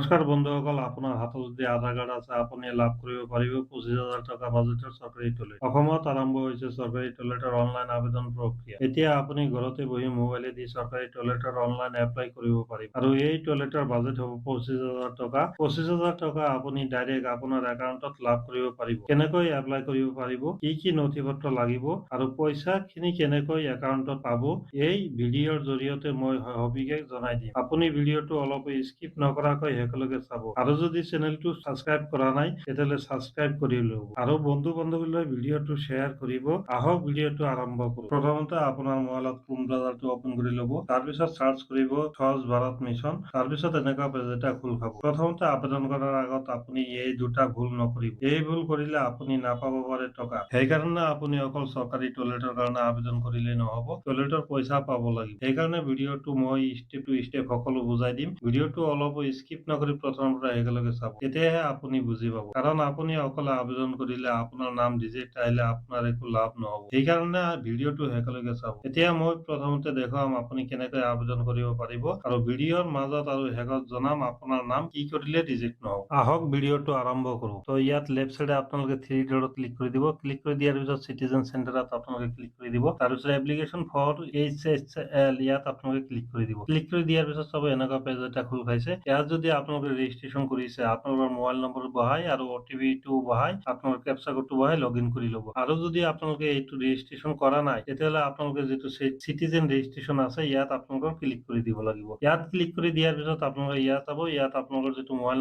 নমস্কাৰ বন্ধুসকল, আপোনাৰ হাতত যদি আধাৰ কাৰ্ড আছে আপুনি লাভ কৰিব পাৰিব 25,000 টকা বাজেটৰ চৰকাৰী টয়লেট। অসমত আৰম্ভ হৈছে চৰকাৰী টয়লেটৰ অনলাইন আবেদন প্ৰক্ৰিয়া। এতিয়া আপুনি ঘৰতে বহি মোবাইলেদি চৰকাৰী টয়লেটৰ অনলাইন এপ্লাই কৰিব পাৰিব। আৰু এই টয়লেটৰ বাজেট হ'ব 25,000 টকা। 25,000 টকা আপুনি ডাইৰেক্ট আপোনাৰ একাউণ্টত লাভ কৰিব পাৰিব। কেনেকৈ এপ্লাই কৰিব পাৰিব, কি নথি পত্ৰ লাগিব আৰু পইচা খিনি কেনেকৈ একাউণ্টত পাব, এই ভিডিঅ'ৰ জৰিয়তে মই সবিশেষ জনাই দিম। আপুনি ভিডিঅ'টো অলপ স্কিপ নকৰাকৈ একেলগে চাব। আৰু যদি চেনেলটো সাবস্ক্ৰাইব কৰা নাই তেতিয়াহ'লে সাবস্ক্ৰাইব কৰি ল'ব আৰু বন্ধু-বান্ধৱীলৈ ভিডিঅ'টো শ্বেয়াৰ কৰিব। আহক ভিডিঅ'টো আৰম্ভ কৰোঁ। প্ৰথমতে আপোনাৰ মোবাইলত ক্ৰোম ব্ৰাউজাৰটো ওপেন কৰি ল'ব। তাৰপিছত সাৰ্চ কৰিব স্বচ্ছ ভাৰত মিছন। তাৰপিছত এনেকুৱা পেজ এটা খোল খাব। প্ৰথমতে আবেদন কৰাৰ আগত আপুনি এই দুটা ভুল নকৰিব। এই ভুল কৰিলে আপুনি নাপাব পাৰে টকা। সেইকাৰণে আপুনি অকল চৰকাৰী টয়লেটৰ কাৰণে আবেদন কৰিলে নহ'ব, টয়লেটৰ পইচা পাব লাগিব। সেইকাৰণে ভিডিঅ'টো মই ষ্টেপ টু ষ্টেপ সকলো বুজাই দিম। ভিডিঅ'টো অলপ স্কিপ নকৰি প্ৰথমৰ পৰা একেলগে চাব, তেতিয়াহে আপুনি বুজি পাব। কাৰণ আপুনি অকলে আবেদন কৰিলে আপোনাৰ নাম ৰিজেক্ট আহিলে আপোনাৰ একো লাভ নহ'ব। সেইকাৰণে ভিডিঅ'টো একেলগে চাব। এতিয়া মই প্ৰথমতে দেখুৱাম আপুনি কেনেকৈ আবেদন কৰিব পাৰিব আৰু ভিডিঅ'ৰ মাজত আৰু শেষত জনাম আপোনাৰ নাম কি কৰিলে ৰিজেক্ট নহ'ব। আহক ভিডিঅ'টো আৰম্ভ কৰোঁ। তো ইয়াত লেফ্ট চাইডে আপোনালোকে থ্ৰী ডটত ক্লিক কৰি দিব। ক্লিক কৰি দিয়াৰ পিছত চিটিজেন চেণ্টাৰত আপোনালোকে ক্লিক কৰি দিব। তাৰপিছত এপ্লিকেশ্যন ফৰ HSL ইয়াত আপোনালোকে ক্লিক কৰি দিব। ক্লিক কৰি দিয়াৰ পিছত চাব এনেকুৱা পেজ এটা খোল খাইছে। ইয়াত যদি আপোনালোকে ৰেজিষ্ট্ৰেশ্যন কৰিছে আপোনালোকৰ মোবাইল নম্বৰ বহাই আৰু OTP-টো বহাই আপোনালোকৰ কেপচা কোডটো বহাই লগইন কৰি ল'ব। আৰু যদি আপোনালোকে এইটো ৰেজিষ্ট্ৰেশ্যন কৰা নাই তেতিয়াহ'লে আপোনালোকে যিটো চিটিজেন ৰেজিষ্ট্ৰেশ্যন আছে ইয়াত আপোনালোকৰ ক্লিক কৰি দিব লাগিব। ইয়াত ক্লিক কৰি দিয়াৰ পিছত আপোনালোকে ইয়াত চাব, ইয়াত আপোনালোকৰ যিটো মোবাইল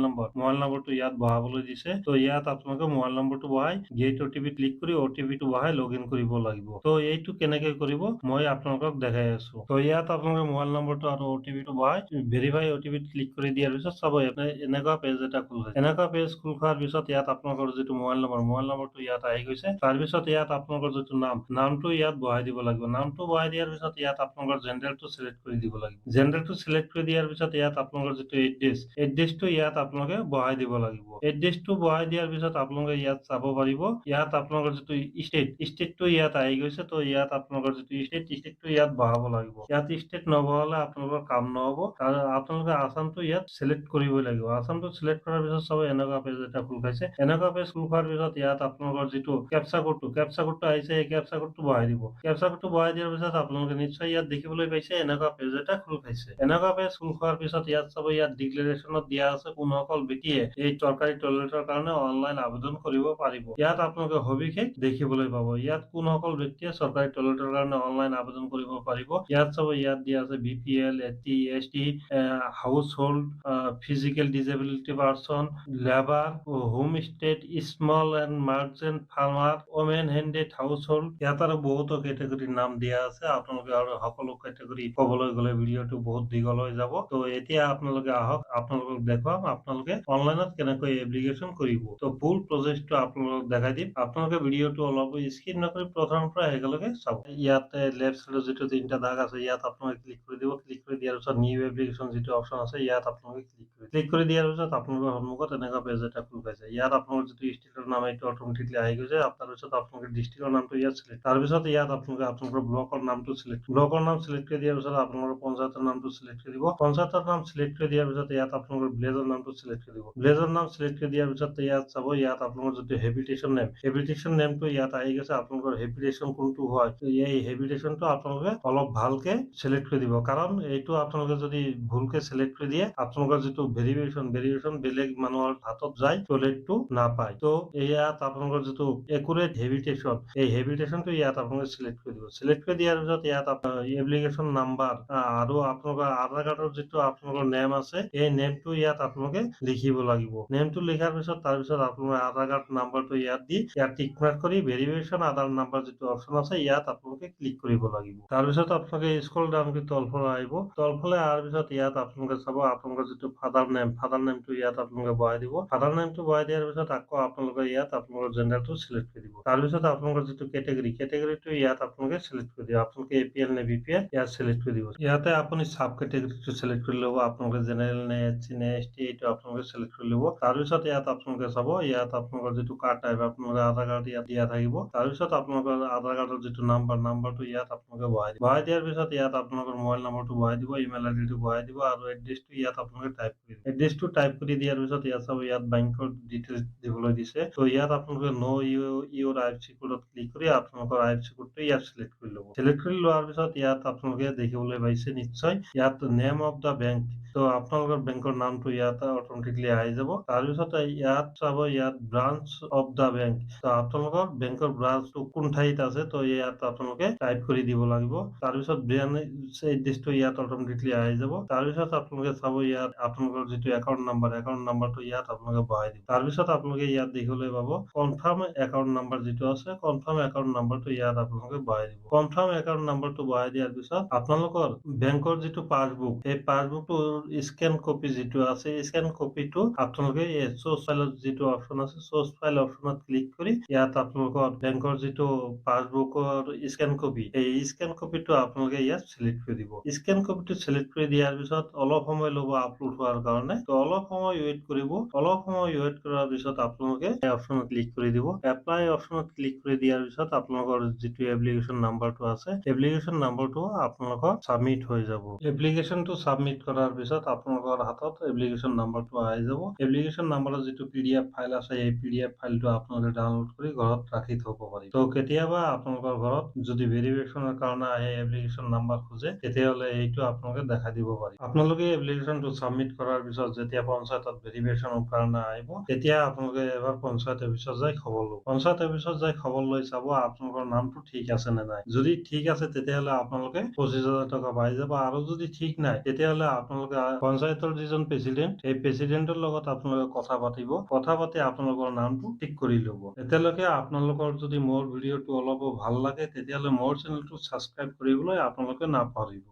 নম্বৰটো ইয়াত বহাবলৈ দিছে। তো ইয়াত আপোনালোকে মোবাইল নম্বৰটো বহাই গেট OTP ক্লিক কৰি OTP-টো বহাই লগইন কৰিব লাগিব। তো এইটো কেনেকৈ কৰিব মই আপোনালোকক দেখাই আছো। তো ইয়াত আপোনালোকে মোবাইল নম্বৰটো আৰু OTP-টো বহাই ভেৰিফাই OTP ক্লিক কৰি দিয়াৰ পিছত চাব এনেকুৱা পেজ এটা খোল খাইছে। এনেকুৱা পেজ খোল খোৱাৰ পিছত ইয়াত আপোনালোকৰ যিটো মোবাইল নম্বৰটো ইয়াত আহি গৈছে। তাৰপিছত ইয়াত আপোনালোকৰ যিটো নামটো ইয়াত বহাই দিব লাগিব। নামটো বহাই দিয়াৰ পিছত ইয়াত আপোনালোকৰ জেণ্ডাৰটো চিলেক্ট কৰি দিব লাগিব। জেণ্ডাৰটো চিলেক্ট কৰি দিয়াৰ পিছত ইয়াত আপোনালোকৰ যিটো এড্ৰেছটো ইয়াত আপোনালোকে বহাই দিব লাগিব। এড্ৰেছটো বহাই দিয়াৰ পিছত আপোনালোকে ইয়াত চাব পাৰিব, ইয়াত আপোনালোকৰ যিটো ষ্টেটটো ইয়াত আহি গৈছে। তো ইয়াত আপোনালোকৰ যিটো ষ্টেটটো ইয়াত বহাব লাগিব। ইয়াত ষ্টেট নবহালে আপোনালোকৰ কাম নহ'ব। আপোনালোকে আসামটো ইয়াত চিলেক্ট কৰিবই লাগিব। আসামটো চিলেক্ট কৰাৰ পিছত চাব এনেকুৱা পেজ এটা খোল খাইছে। এনেকুৱা পেজ খোল খোৱাৰ পিছত ইয়াত আপোনালোকৰ যিটো কেপচা কোডটো আহিছে এই কেপচা কোডটো বহাই দিব। কেপচা কোডটো বহাই দিয়াৰ পিছত আপোনালোকে নিশ্চয় ইয়াত দেখিবলৈ পাইছে এনেকুৱা পেজ এটা খোল খাইছে। এনেকুৱা পেজ খোল খোৱাৰ পিছত ইয়াত চাব, ইয়াত ডিক্লেৰেশ্যনত দিয়া আছে কোনসকল ব্যক্তিয়ে এই চৰকাৰী টয়লেটৰ কাৰণে অনলাইন আবেদন কৰিব পাৰিব। ইয়াত আপোনালোকে সবিশেষ দেখিবলৈ পাব। ইয়াত কোনসকল ব্যক্তিয়ে চৰকাৰী টয়লেটৰ কাৰণে অনলাইন আবেদন কৰিব পাৰিব। ইয়াত চাব, ইয়াত দিয়া আছে BPL, ST, ST, household, physical disability person, labour, home state, small and merchant farmer, women headed household. ইয়াত আৰু বহুতো কেটেগৰীৰ নাম দিয়া আছে। আপোনালোকে আৰু সকলো কেটেগৰী ক'বলৈ গ'লে ভিডিঅ'টো বহুত দীঘল হৈ যাব। তো এতিয়া আপোনালোকে আহক আপোনালোকক দেখুৱাম আপোনালোকে অনলাইনত কেনেকৈ এপ্লিকেশ্যন কৰিব। তো ফুল প্ৰচেছটো আপোনালোকক দেখাই দিম। আপোনালোকে ভিডিঅ'টো অলপ স্কিপ নকৰি প্ৰথমৰ পৰা একেলগে চাব। ইয়াতে লেফ্ট চাইডত যিটো তিনিটা দাগ আছে ইয়াত আপোনালোকে ক্লিক কৰি দিব। ক্লিক কৰি দিয়াৰ পিছত নিউ এপ্লিকেশ্যন যিটো অপশ্যন আছে ইয়াত আপোনালোকে ক্লিক কৰি দিয়াৰ পিছত আপোনালোকৰ সন্মুখত এনেকুৱা পেজ এটা খোল খাইছে। ইয়াত আপোনালোকৰ যিটো ষ্টেটৰ নাম এইটো অট'মেটিকলি আহি গৈছে। তাৰপিছত আপোনালোকে ডিষ্ট্ৰিক্টৰ নামটো ইয়াত চিলেক্ট, তাৰপিছত ইয়াত আপোনালোকে আপোনালোকৰ ব্লকৰ নামটো ব্লকৰ নাম চিলেক্ট কৰি দিয়াৰ পিছত আপোনালোকৰ পঞ্চায়তৰ নামটো চিলেক্ট কৰি দিব। পঞ্চায়তৰ নাম চিলেক্ট কৰি দিয়াৰ পিছত ইয়াত আপোনালোকৰ ভিলেজৰ নামটো চিলেক্ট কৰি দিব। ভিলেজৰ নাম চিলেক্ট কৰি দিয়াৰ পিছত ইয়াত চাব, ইয়াত আপোনালোকৰ যিটো হেবিটেশ্যন নেমটো ইয়াত আহি গৈছে। আপোনালোকৰ হেবিটেশ্যন কোনটো হয় এই হেবিটেশ্যনটো আপোনালোকে অলপ ভালকে চিলেক্ট কৰি দিব। কাৰণ এইটো আপোনালোকে যদি ভুলকে চিলেক্ট কৰি দিয়ে আপোনালোকৰ যিটো ভেৰিফিকেশ্যন বেলেগ মানুহৰ হাতত যায়, টয়লেটটো নাপায়। তো ইয়াত আপোনালোকৰ যিটো একুৰেট হেবিটেশ্যন এই হেবিটেশ্যনটো ইয়াত আপোনালোকে চিলেক্ট কৰি দিব। চিলেক্ট কৰি দিয়াৰ পিছত ইয়াত এপ্লিকেশ্যন নাম্বাৰ আৰু আপোনালোকৰ আধাৰ কাৰ্ডৰ যিটো আপোনালোকৰ নেম আছে এই নেমটো ইয়াত আপোনালোকে লিখিব লাগিব। নেমটো লিখাৰ পিছত তাৰপিছত আপোনালোকৰ আধাৰ কাৰ্ড নাম্বাৰটো ইয়াত দি ইয়াত টিক মাৰ্ক কৰি ভেৰিফিকেশ্যন আধাৰ নাম্বাৰ যিটো অপশ্যন আছে ইয়াত আপোনালোকে ক্লিক কৰিব লাগিব। তাৰপিছত আপোনালোকে স্ক্ৰল ডাউন কৰি তলফালে আহিব। তলফালে অহাৰ পিছত ইয়াত আপোনালোকে চাব আপোনালোকৰ যিটো ফাদাৰ নেমটো ইয়াত আপোনালোকে বহাই দিব। ফাদাৰ নেমটো বহাই দিয়াৰ পিছত আকৌ আপোনালোকে ইয়াত আপোনালোকৰ জেণ্ডাৰটো চিলেক্ট কৰি দিব। তাৰপিছত আপোনালোকৰ যিটো কেটেগৰীটো ইয়াত আপোনালোকে চিলেক্ট কৰি দিব। আপোনালোকে APL নে BPL ইয়াত চিলেক্ট কৰি দিব। ইয়াতে আপুনি সাব কেটেগৰীটো চিলেক্ট কৰি ল'ব। আপোনালোকে জেনেৰেল নে SC নে ST এইটো আপোনালোকে চিলেক্ট কৰি ল'ব। তাৰপিছত ইয়াত আপোনালোকে চাব, ইয়াত আপোনালোকৰ যিটো কাৰ্ড টাইপ আপোনালোকৰ আধাৰ কাৰ্ড ইয়াত দিয়া থাকিব। তাৰপিছত আপোনালোকৰ আধাৰ কাৰ্ডৰ যিটো নাম্বাৰটো ইয়াত আপোনালোকে বহাই দিয়াৰ পিছত ইয়াত আপোনালোকৰ মোবাইল নম্বৰটো বহাই দিব, ইমেইল ID টো বহাই দিব আৰু এড্ৰেছটো ইয়াত আপোনালোকে টাইপ দিব। এড্ৰেছটো টাইপ কৰি দিয়াৰ পিছত ইয়াত চাব, ইয়াত বেংকৰ ডিটেইলছ দিবলৈ দিছে। তো ইয়াত আপোনালোকে ইউৰ IFSC কোডত ক্লিক কৰি আপোনালোকৰ IFSC কোডটো ইয়াত চিলেক্ট কৰি ল'ব। চিলেক্ট কৰি লোৱাৰ পিছত ইয়াত আপোনালোকে দেখিবলৈ পাইছে নিশ্চয়, ইয়াত নেম অফ দ্য বেংক। তো আপোনালোকৰ বেংকৰ নামটো ইয়াত অট'মেটিকলি আহি যাব। তাৰপিছত ইয়াত চাব, ইয়াত ব্ৰাঞ্চ অফ দ্য বেংক। তো আপোনালোকৰ বেংকৰ ব্ৰাঞ্চটো কোন ঠাইত আছে, তো ইয়াত আপোনালোকে টাইপ কৰি দিব লাগিব। তাৰপিছত ব্ৰাঞ্চ এড্ৰেছটো ইয়াত অট'মেটিকলি আহি যাব। তাৰপিছত আপোনালোকে চাব, ইয়াত আপোনালোকৰ যিটো একাউণ্ট নাম্বাৰটো ইয়াত আপোনালোকে বহাই দিব। তাৰপিছত আপোনালোকে ইয়াত দেখিবলৈ পাব কনফাৰ্ম একাউণ্ট নাম্বাৰ যিটো আছে, কনফাৰ্ম একাউণ্ট নাম্বাৰটো ইয়াত আপোনালোকে বহাই দিব। কনফাৰ্ম একাউণ্ট নাম্বাৰটো বহাই দিয়াৰ পিছত আপোনালোকৰ বেংকৰ যিটো পাছবুক, এই পাছবুকটোৰ স্কেন কপি যিটো আছে, স্কেন কপিটো আপোনালোকে এই চ'ৰ্চ ফাইলত যিটো অপশ্যন আছে, চ'ৰ্চ ফাইল অপশ্যনত ক্লিক কৰি ইয়াত আপোনালোকৰ বেংকৰ যিটো পাছবুকৰ স্কেন কপি, এই স্কেন কপিটো আপোনালোকে ইয়াত চিলেক্ট কৰি দিব। স্কেন কপিটো চিলেক্ট কৰি দিয়াৰ পিছত অলপ সময় ল'ব আপলোড হোৱাৰ কাৰণে। তো অলপ সময় ৱেইট কৰিব। অলপ সময় ৱেইট কৰাৰ পিছত আপোনালোকে এই অপশ্যনত ক্লিক কৰি দিব। এপ্লাই অপশ্যনত ক্লিক কৰি দিয়াৰ পিছত আপোনালোকৰ যিটো এপ্লিকেশ্যন নাম্বাৰটো আছে, এপ্লিকেশ্যন নাম্বাৰটো আপোনালোকৰ চাবমিট হৈ যাব। এপ্লিকেশ্যনটো চাবমিট কৰাৰ পিছত আপোনালোকৰ হাতত এপ্লিকেশ্যন নাম্বাৰটো আহি যাব। এপ্লিকেশ্যন নাম্বাৰৰ যিটো PDF ফাইল আছে, এই PDF ফাইলটো আপোনালোকে ডাউনলোড কৰি ঘৰত ৰাখি থব পাৰিব। তো কেতিয়াবা আপোনালোকৰ ঘৰত যদি ভেৰিফিকেশ্যনৰ কাৰণে আহে, এপ্লিকেশ্যন নাম্বাৰ খোজে, তেতিয়াহ'লে এইটো আপোনালোকে দেখাই দিব পাৰিব। আপোনালোকে এপ্লিকেশ্যনটো চাবমিট কৰাৰ পিছত যেতিয়া পঞ্চায়তত ভেৰিফিকেশ্যনৰ কাৰণে আহিব, তেতিয়া আপোনালোকে এবাৰ পঞ্চায়ত অফিচত যাই খবৰ ল'ব। পঞ্চায়ত অফিচত যাই খবৰ লৈ চাব আপোনালোকৰ নামটো ঠিক আছে নে নাই। যদি ঠিক আছে, তেতিয়াহ'লে আপোনালোকে 25,000 টকা পাই যাব। আৰু যদি ঠিক নাই, তেতিয়াহ'লে আপোনালোকে পঞ্চায়তৰ যিজন প্ৰেচিডেণ্ট, এই প্ৰেচিডেণ্টৰ লগত আপোনালোকে কথা পাতিব। কথা পাতি আপোনালোকৰ নামটো ঠিক কৰি ল'ব। এতিয়ালৈকে আপোনালোকৰ যদি মোৰ ভিডিঅ'টো অলপো ভাল লাগে, তেতিয়াহ'লে মোৰ চেনেলটো ছাবস্ক্ৰাইব কৰিবলৈ আপোনালোকে নাপাহৰিব।